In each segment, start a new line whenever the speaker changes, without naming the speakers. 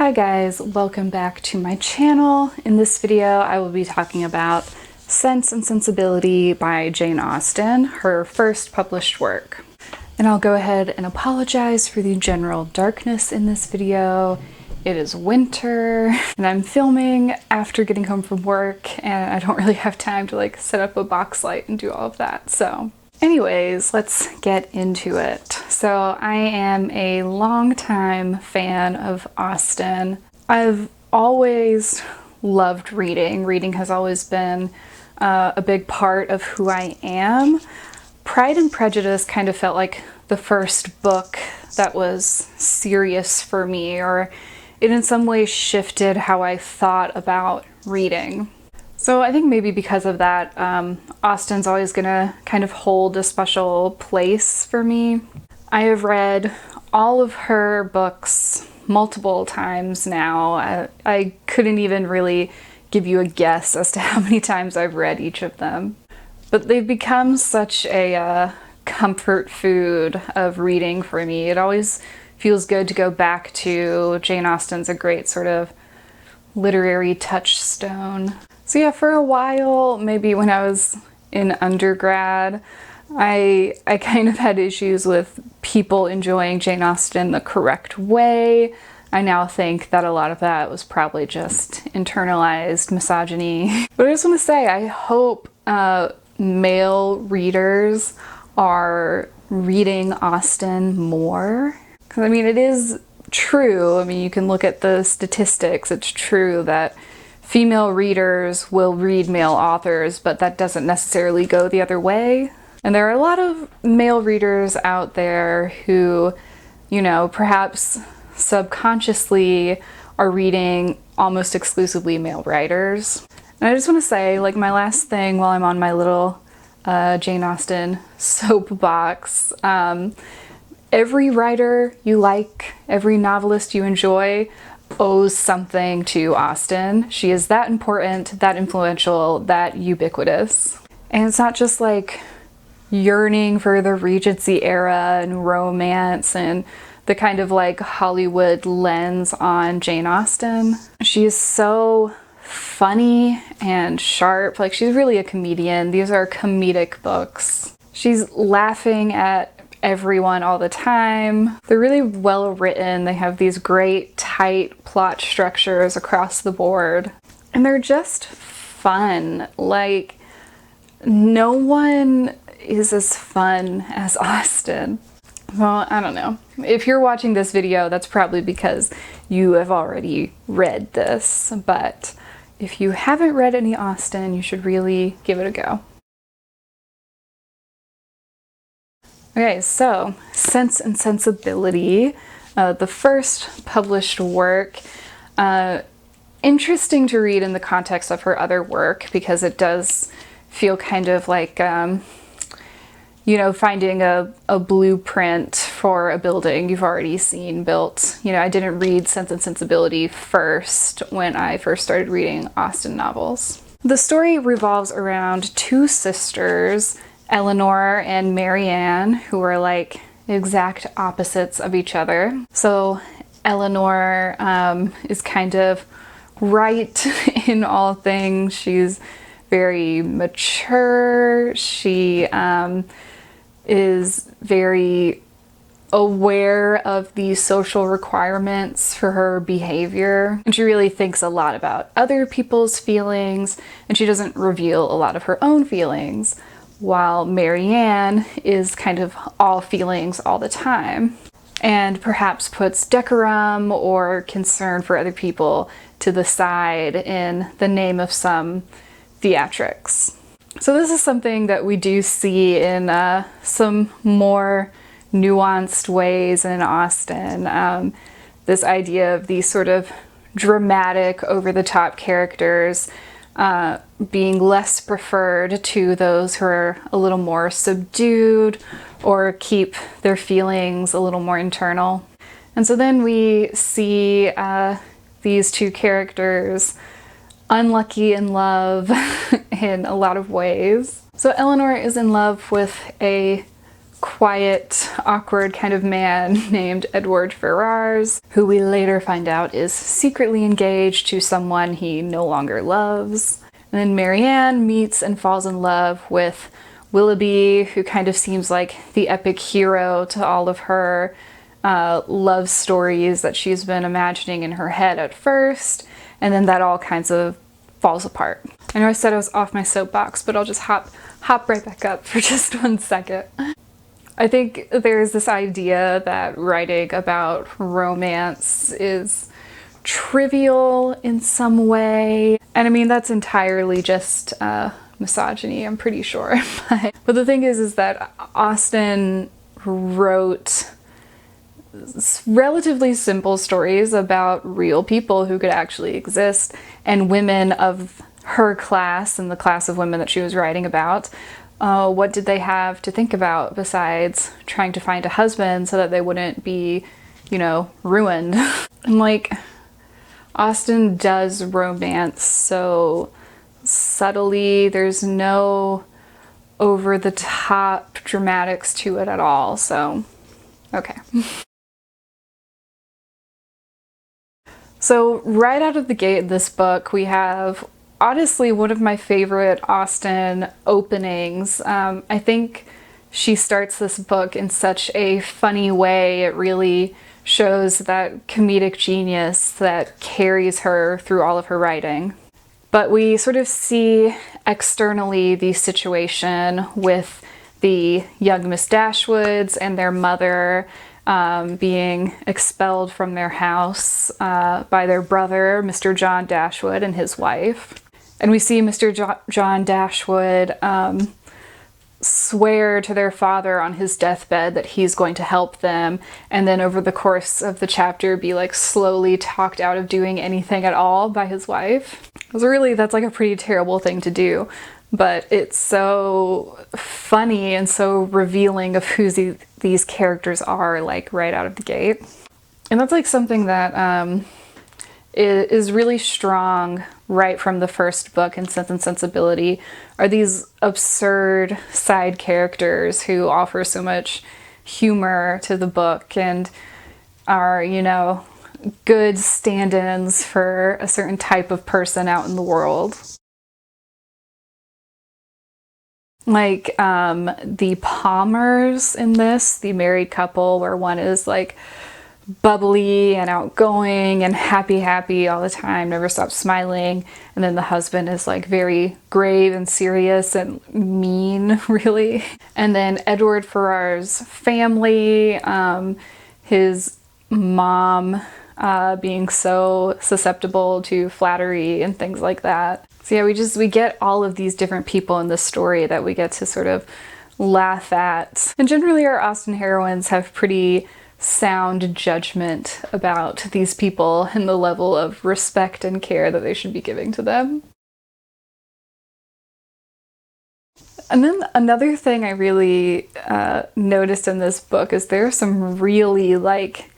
Hi guys, welcome back to my channel. In this video I will be talking about Sense and Sensibility by Jane Austen, her first published work. And I'll go ahead and apologize for the general darkness in this video. It is winter and I'm filming after getting home from work and I don't really have time to set up a box light and do all of that. So anyways, let's get into it. So I am a longtime fan of Austen. I've always loved reading. Reading has always been a big part of who I am. Pride and Prejudice kind of felt like the first book that was serious for me, or it in some way shifted how I thought about reading. So I think maybe because of that, Austen's always gonna kind of hold a special place for me. I have read all of her books multiple times now. I couldn't even really give you a guess as to how many times I've read each of them. But they've become such a comfort food of reading for me. It always feels good to go back to. Jane Austen's a great sort of literary touchstone. So yeah, for a while, maybe when I was in undergrad, I kind of had issues with people enjoying Jane Austen the correct way. I now think that a lot of that was probably just internalized misogyny. But I just want to say, I hope male readers are reading Austen more. Because I mean, it is true. I mean, you can look at the statistics. It's true that female readers will read male authors, but that doesn't necessarily go the other way. And there are a lot of male readers out there who, you know, perhaps subconsciously are reading almost exclusively male writers. And I just want to say, my last thing while I'm on my little Jane Austen soapbox, every writer you like, every novelist you enjoy, owes something to Austen. She is that important, that influential, that ubiquitous. And it's not just yearning for the Regency era and romance and the kind of Hollywood lens on Jane Austen. She is so funny and sharp. She's really a comedian. These are comedic books. She's laughing at everyone all the time. They're really well written. They have these great tight plot structures across the board. And they're just fun. No one is as fun as Austen. Well, I don't know. If you're watching this video, that's probably because you have already read this. But if you haven't read any Austen, you should really give it a go. Okay, so Sense and Sensibility, the first published work. Interesting to read in the context of her other work because it does feel kind of finding a blueprint for a building you've already seen built. I didn't read Sense and Sensibility first when I first started reading Austen novels. The story revolves around two sisters, Eleanor and Marianne, who are exact opposites of each other. So Eleanor is kind of right in all things. She's very mature. She is very aware of the social requirements for her behavior. And she really thinks a lot about other people's feelings, and she doesn't reveal a lot of her own feelings, while Marianne is kind of all feelings all the time, and perhaps puts decorum or concern for other people to the side in the name of some theatrics. So this is something that we do see in some more nuanced ways in Austen. This idea of these sort of dramatic, over-the-top characters being less preferred to those who are a little more subdued or keep their feelings a little more internal. And so then we see these two characters unlucky in love in a lot of ways. So Eleanor is in love with a quiet, awkward kind of man named Edward Ferrars, who we later find out is secretly engaged to someone he no longer loves. And then Marianne meets and falls in love with Willoughby, who kind of seems like the epic hero to all of her love stories that she's been imagining in her head at first, and then that all kinds of falls apart. I know I said I was off my soapbox, but I'll just hop right back up for just 1 second. I think there's this idea that writing about romance is trivial in some way. And I mean, that's entirely just misogyny, I'm pretty sure. But the thing is that Austen wrote relatively simple stories about real people who could actually exist, and women of her class and the class of women that she was writing about. What did they have to think about besides trying to find a husband so that they wouldn't be, you know, ruined? And like, Austen does romance so subtly. There's no over-the-top dramatics to it at all, so okay. So right out of the gate in this book, we have honestly one of my favorite Austen openings. I think she starts this book in such a funny way. It really shows that comedic genius that carries her through all of her writing. But we sort of see externally the situation with the young Miss Dashwoods and their mother being expelled from their house by their brother, Mr. John Dashwood, and his wife. And we see Mr. John Dashwood swear to their father on his deathbed that he's going to help them, and then over the course of the chapter be like slowly talked out of doing anything at all by his wife. So really, that's like a pretty terrible thing to do, but it's so funny and so revealing of who these characters are, like right out of the gate. And that's like something that is really strong right from the first book in Sense and Sensibility, are these absurd side characters who offer so much humor to the book and are, you know, good stand-ins for a certain type of person out in the world. Like the Palmers in this, the married couple, where one is like bubbly and outgoing and happy all the time, never stops smiling, and then the husband is like very grave and serious and mean, really. And then Edward Ferrars' family, his mom being so susceptible to flattery and things like that. So yeah, we get all of these different people in this story that we get to sort of laugh at. And generally our Austen heroines have pretty sound judgment about these people and the level of respect and care that they should be giving to them. And then another thing I really noticed in this book is there are some really like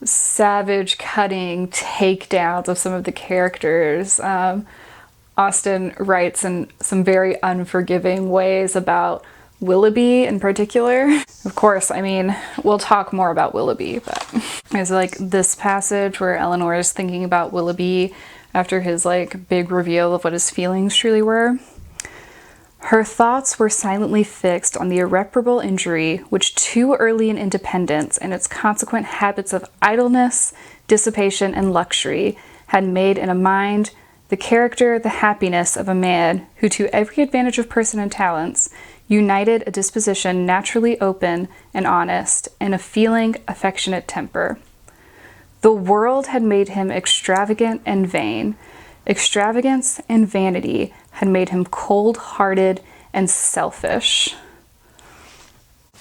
savage cutting takedowns of some of the characters. Austen writes in some very unforgiving ways about Willoughby in particular. Of course, I mean, we'll talk more about Willoughby, but there's like this passage where Elinor is thinking about Willoughby after his like big reveal of what his feelings truly were. Her thoughts were silently fixed on the irreparable injury which too early an independence and its consequent habits of idleness, dissipation, and luxury had made in a mind, the character, the happiness of a man who to every advantage of person and talents united a disposition naturally open and honest, and a feeling, affectionate temper. The world had made him extravagant and vain. Extravagance and vanity had made him cold-hearted and selfish.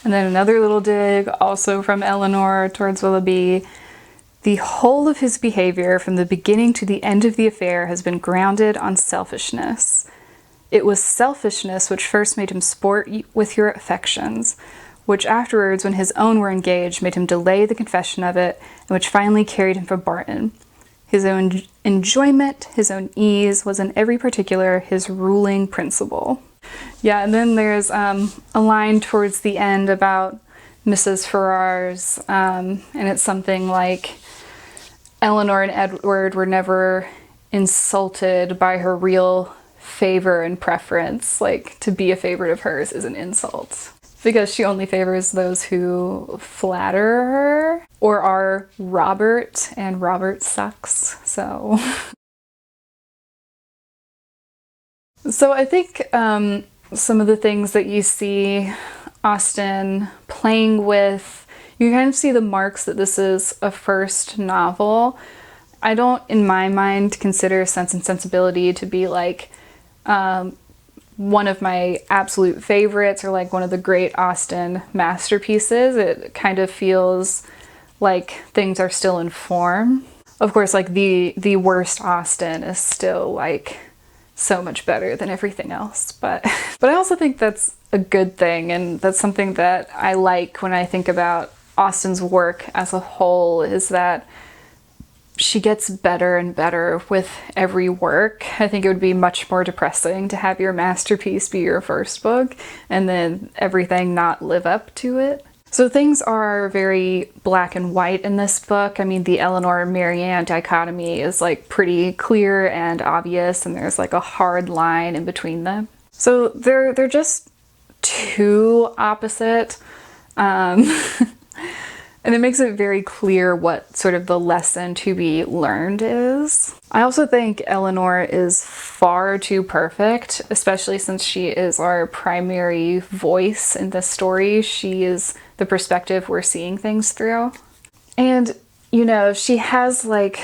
And then another little dig, also from Elinor towards Willoughby. The whole of his behavior from the beginning to the end of the affair has been grounded on selfishness. It was selfishness which first made him sport with your affections, which afterwards, when his own were engaged, made him delay the confession of it, and which finally carried him from Barton. His own enjoyment, his own ease, was in every particular his ruling principle. Yeah, and then there's a line towards the end about Mrs. Ferrars, and it's something like, Eleanor and Edward were never insulted by her real favor and preference. Like, to be a favorite of hers is an insult. Because she only favors those who flatter her or are Robert, and Robert sucks, so. So I think some of the things that you see Austen playing with, you kind of see the marks that this is a first novel. I don't, in my mind, consider Sense and Sensibility to be like one of my absolute favorites or like one of the great Austen masterpieces. It kind of feels like things are still in form. Of course, like the worst Austen is still like so much better than everything else, but I also think that's a good thing, and that's something that I like when I think about Austen's work as a whole, is that she gets better and better with every work. I think it would be much more depressing to have your masterpiece be your first book and then everything not live up to it. So things are very black and white in this book. I mean, the Eleanor-Marianne dichotomy is like pretty clear and obvious, and there's like a hard line in between them. So they're just too opposite. And it makes it very clear what sort of the lesson to be learned is. I also think Eleanor is far too perfect, especially since she is our primary voice in this story. She is the perspective we're seeing things through. And, you know, she has like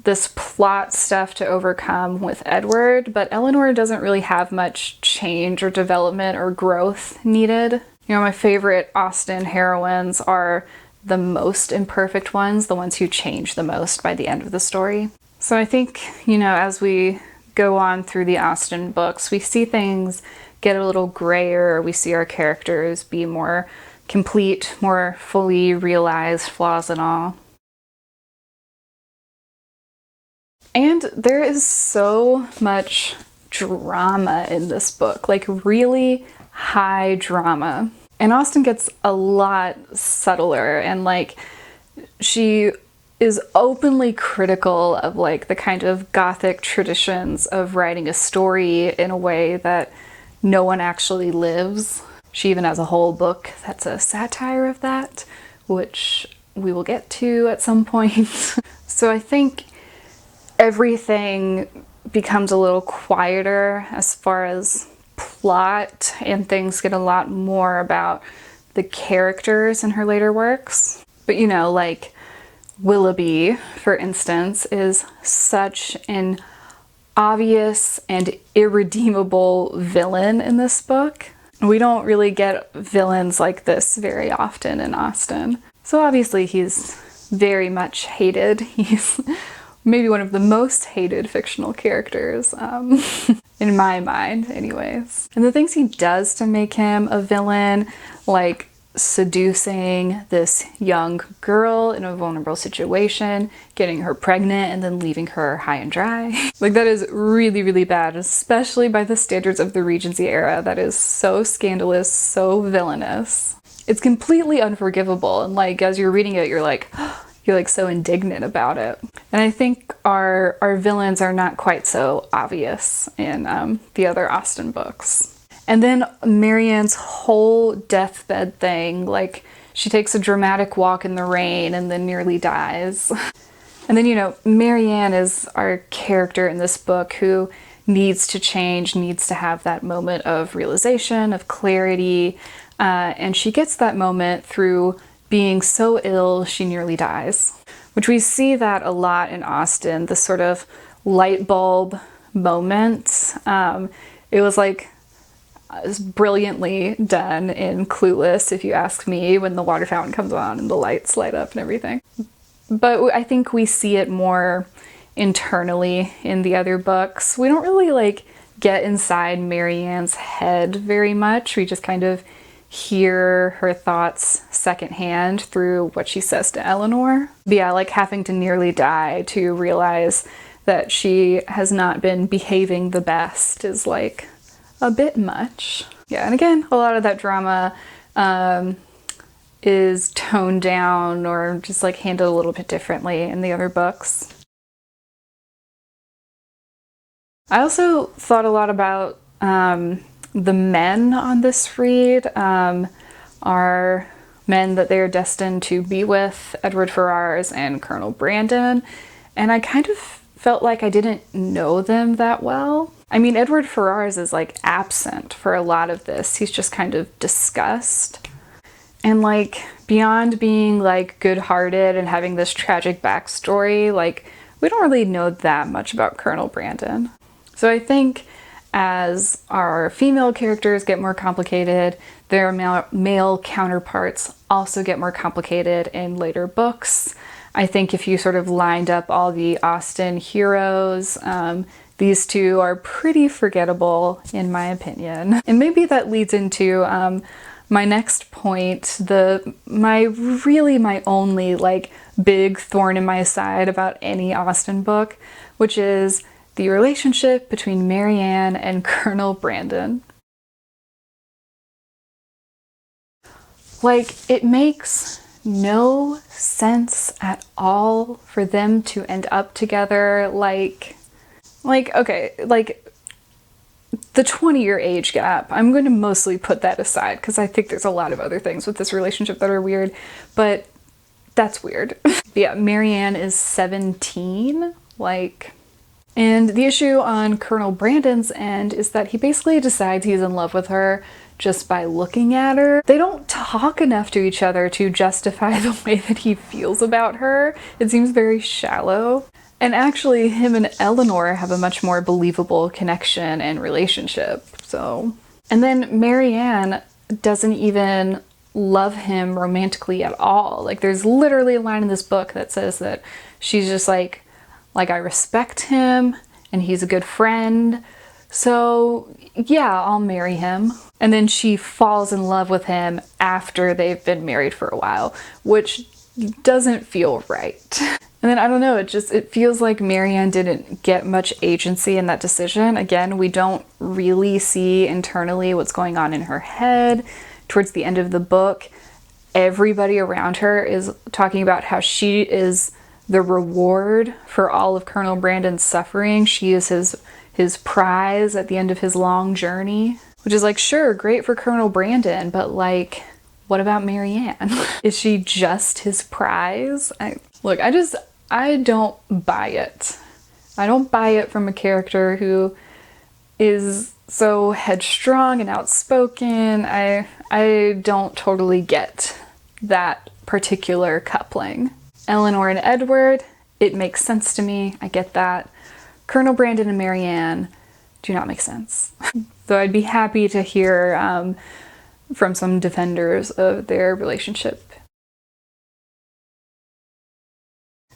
this plot stuff to overcome with Edward, but Eleanor doesn't really have much change or development or growth needed. You know, my favorite Austen heroines are the most imperfect ones, the ones who change the most by the end of the story. So I think, you know, as we go on through the Austen books, we see things get a little grayer, we see our characters be more complete, more fully realized, flaws and all. And there is so much drama in this book, like really high drama. And Austen gets a lot subtler, and like she is openly critical of like the kind of Gothic traditions of writing a story in a way that no one actually lives. She even has a whole book that's a satire of that, which we will get to at some point. So I think everything becomes a little quieter as far as plot, and things get a lot more about the characters in her later works. But you know, like Willoughby, for instance, is such an obvious and irredeemable villain in this book. We don't really get villains like this very often in Austen. So obviously he's very much hated. He's maybe one of the most hated fictional characters, in my mind anyways. And the things he does to make him a villain, like seducing this young girl in a vulnerable situation, getting her pregnant, and then leaving her high and dry. Like, that is really, really bad, especially by the standards of the Regency era. That is so scandalous, so villainous. It's completely unforgivable, and like, as you're reading it, you're like so indignant about it. And I think our villains are not quite so obvious in the other Austen books. And then Marianne's whole deathbed thing, like she takes a dramatic walk in the rain and then nearly dies. And then, you know, Marianne is our character in this book who needs to change, needs to have that moment of realization, of clarity, and she gets that moment through being so ill she nearly dies. Which we see that a lot in Austen, this sort of light bulb moment. It was like brilliantly done in Clueless, if you ask me, when the water fountain comes on and the lights light up and everything. But I think we see it more internally in the other books. We don't really like get inside Marianne's head very much. We just kind of hear her thoughts secondhand through what she says to Eleanor. But yeah, like having to nearly die to realize that she has not been behaving the best is like a bit much. Yeah, and again, a lot of that drama is toned down or just like handled a little bit differently in the other books. I also thought a lot about the men on this read are men that they are destined to be with, Edward Ferrars and Colonel Brandon, and I kind of felt like I didn't know them that well. I mean, Edward Ferrars is like absent for a lot of this. He's just kind of discussed. And like beyond being like good-hearted and having this tragic backstory, like we don't really know that much about Colonel Brandon. So I think as our female characters get more complicated, their male counterparts also get more complicated in later books. I think if you sort of lined up all the Austen heroes, these two are pretty forgettable in my opinion. And maybe that leads into my next point, my only like big thorn in my side about any Austen book, which is the relationship between Marianne and Colonel Brandon. Like, it makes no sense at all for them to end up together. Like okay, like the 20-year age gap, I'm going to mostly put that aside because I think there's a lot of other things with this relationship that are weird, but that's weird. Yeah, Marianne is 17, like, and the issue on Colonel Brandon's end is that he basically decides he's in love with her just by looking at her. They don't talk enough to each other to justify the way that he feels about her. It seems very shallow. And actually, him and Eleanor have a much more believable connection and relationship, so. And then Marianne doesn't even love him romantically at all. Like, there's literally a line in this book that says that she's just like I respect him and he's a good friend, so yeah, I'll marry him. And then she falls in love with him after they've been married for a while, which doesn't feel right. And then I don't know, it feels like Marianne didn't get much agency in that decision. Again, we don't really see internally what's going on in her head. Towards the end of the book, everybody around her is talking about how she is the reward for all of Colonel Brandon's suffering. She is his prize at the end of his long journey. Which is like, sure, great for Colonel Brandon, but like, what about Marianne? Is she just his prize? I don't buy it. I don't buy it from a character who is so headstrong and outspoken. I don't totally get that particular coupling. Eleanor and Edward, it makes sense to me. I get that. Colonel Brandon and Marianne do not make sense. So I'd be happy to hear from some defenders of their relationship.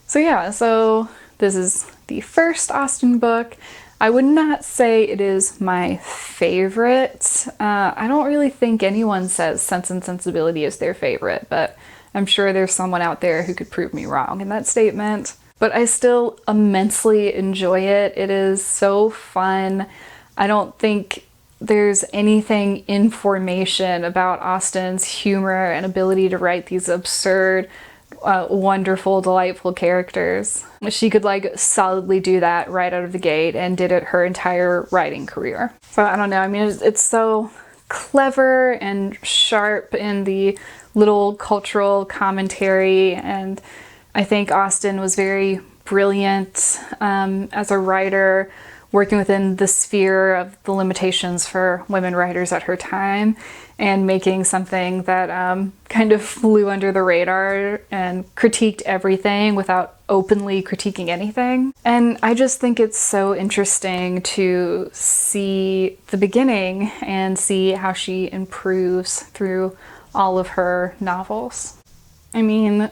So yeah, so this is the first Austen book. I would not say it is my favorite. I don't really think anyone says Sense and Sensibility is their favorite, but I'm sure there's someone out there who could prove me wrong in that statement. But I still immensely enjoy it. It is so fun. I don't think there's anything in formation about Austen's humor and ability to write these absurd, wonderful, delightful characters. She could like solidly do that right out of the gate and did it her entire writing career. So I don't know, I mean, it's so clever and sharp in the little cultural commentary, and I think Austen was very brilliant as a writer, working within the sphere of the limitations for women writers at her time and making something that kind of flew under the radar and critiqued everything without openly critiquing anything. And I just think it's so interesting to see the beginning and see how she improves through all of her novels. I mean,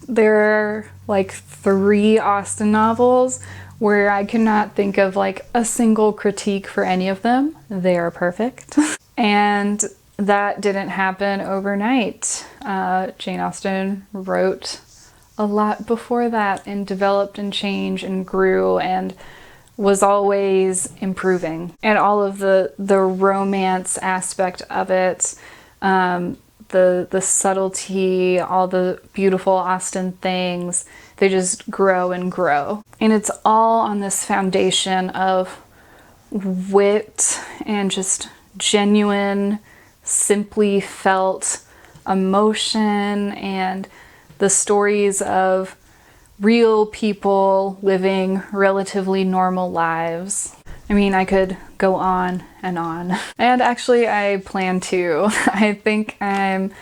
there are like 3 Austen novels where I cannot think of like a single critique for any of them. They are perfect. And that didn't happen overnight. Jane Austen wrote a lot before that and developed and changed and grew, and was always improving. And all of the romance aspect of it, the subtlety, all the beautiful Austen things, they just grow and grow. And it's all on this foundation of wit and just genuine, simply felt emotion, and the stories of real people living relatively normal lives. I mean, I could go on and on. And actually, I plan to. I think I'm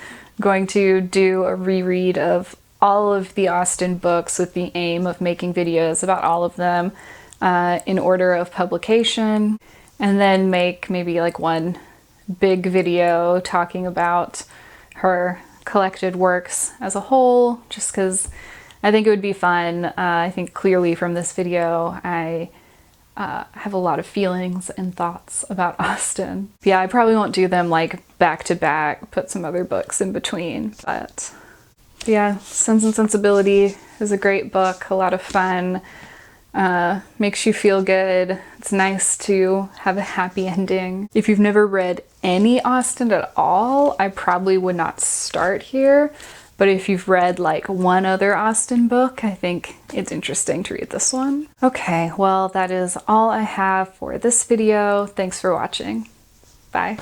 going to do a reread of all of the Austen books with the aim of making videos about all of them in order of publication, and then make maybe like one big video talking about her collected works as a whole, just because I think it would be fun. I think clearly from this video I have a lot of feelings and thoughts about Austen. Yeah, I probably won't do them like back to back, put some other books in between, but yeah, Sense and Sensibility is a great book, a lot of fun, makes you feel good. It's nice to have a happy ending. If you've never read any Austen at all, I probably would not start here, but if you've read like one other Austen book, I think it's interesting to read this one. Okay, well, that is all I have for this video. Thanks for watching. Bye.